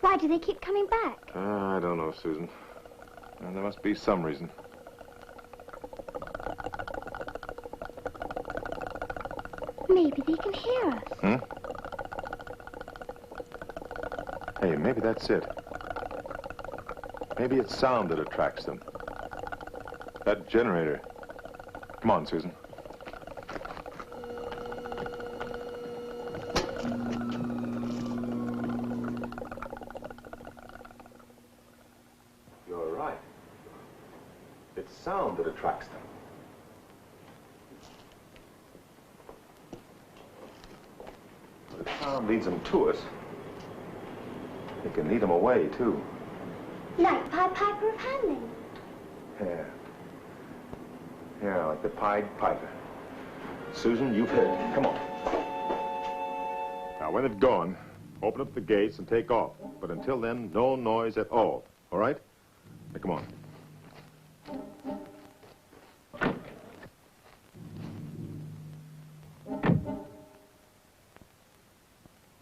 Why do they keep coming back? I don't know, Susan. There must be some reason. Maybe they can hear us. Hmm? Hey, maybe that's it. Maybe it's sound that attracts them. That generator. Come on, Susan. You're right. It's sound that attracts them. But if sound leads them to us, it can lead them away, too. Like Pied Piper of Hamelin. Yeah. Yeah, like the Pied Piper. Susan, you've hit it. Come on. Now, when it's gone, open up the gates and take off. But until then, no noise at all. All right? Now, come on.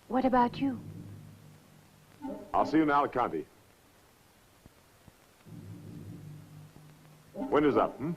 What about you? I'll see you in Alicante. Winter's up, hmm?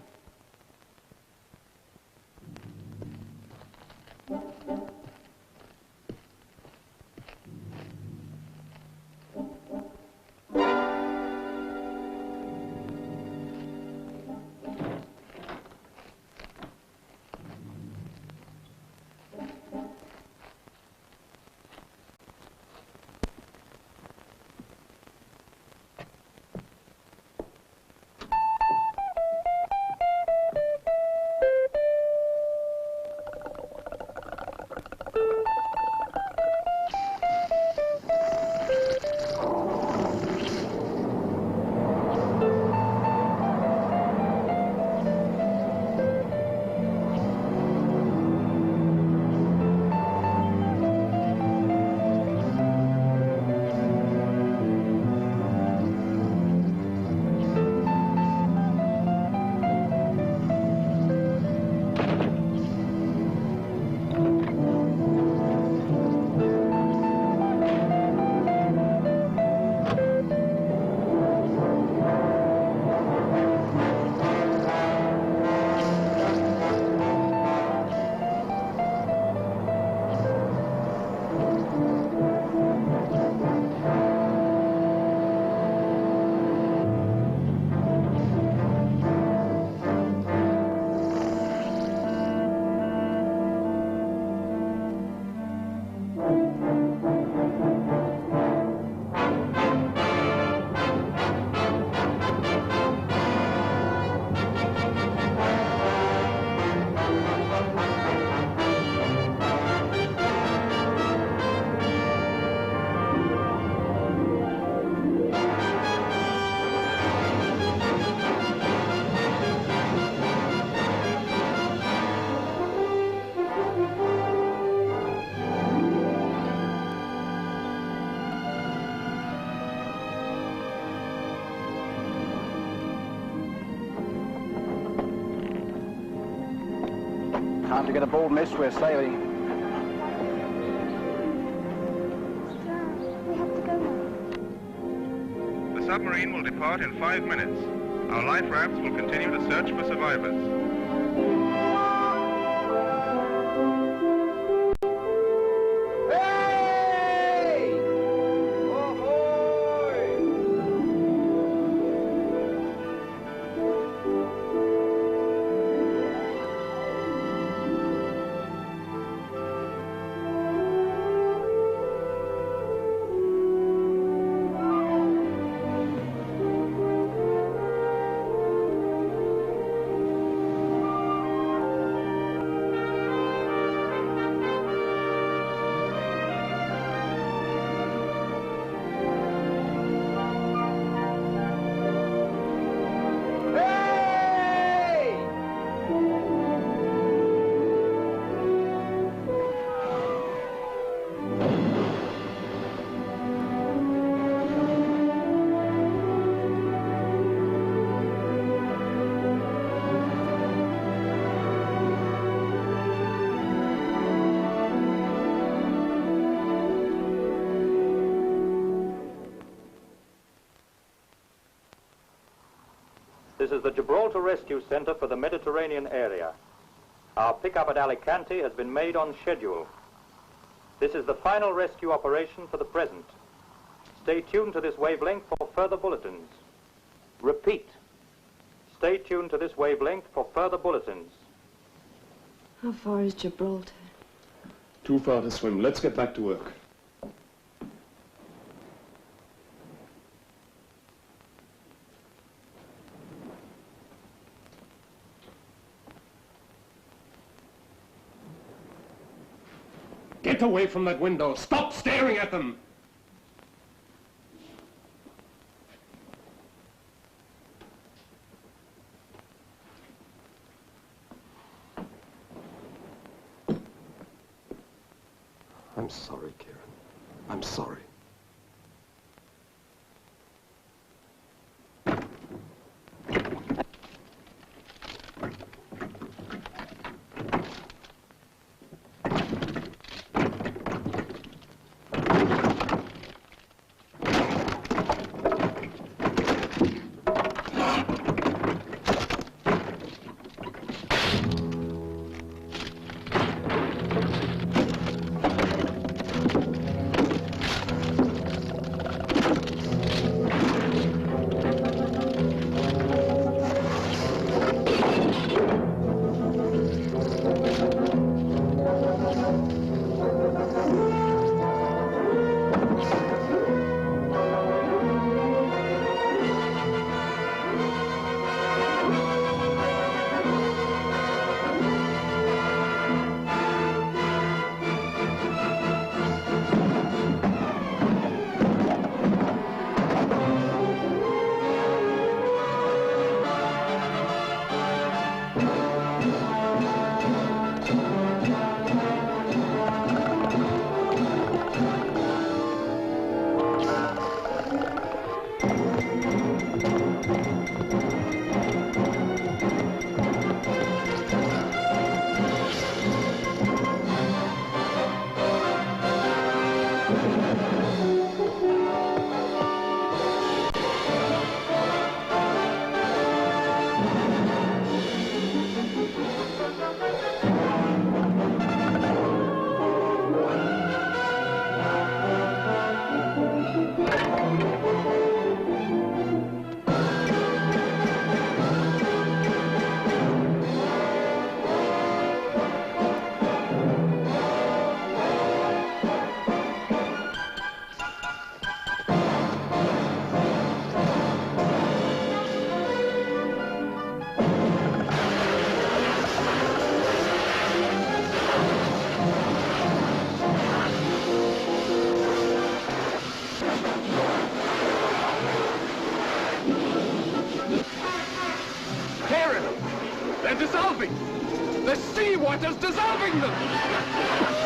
Time to get aboard, miss. We're sailing. We have to go now. The submarine will depart in 5 minutes. Our life rafts will continue to search for survivors. This is the Gibraltar Rescue Center for the Mediterranean area. Our pickup at Alicante has been made on schedule. This is the final rescue operation for the present. Stay tuned to this wavelength for further bulletins. Repeat. Stay tuned to this wavelength for further bulletins. How far is Gibraltar? Too far to swim. Let's get back to work. Get away from that window. Stop staring at them. I'm sorry, Kieran. I'm sorry. They're dissolving! The seawater's dissolving them!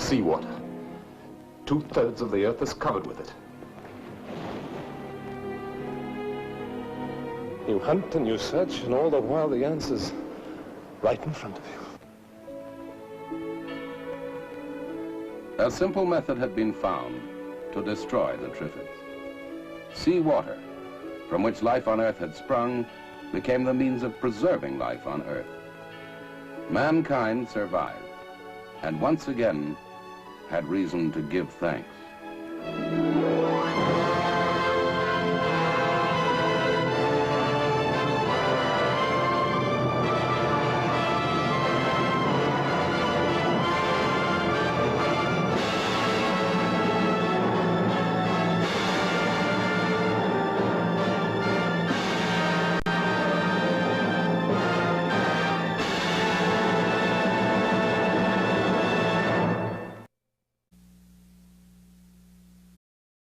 seawater. 2/3 of the earth is covered with it. You hunt and you search, and all the while the answer's right in front of you. A simple method had been found to destroy the Triffids. Seawater, from which life on Earth had sprung, became the means of preserving life on Earth. Mankind survived, and once again had reason to give thanks.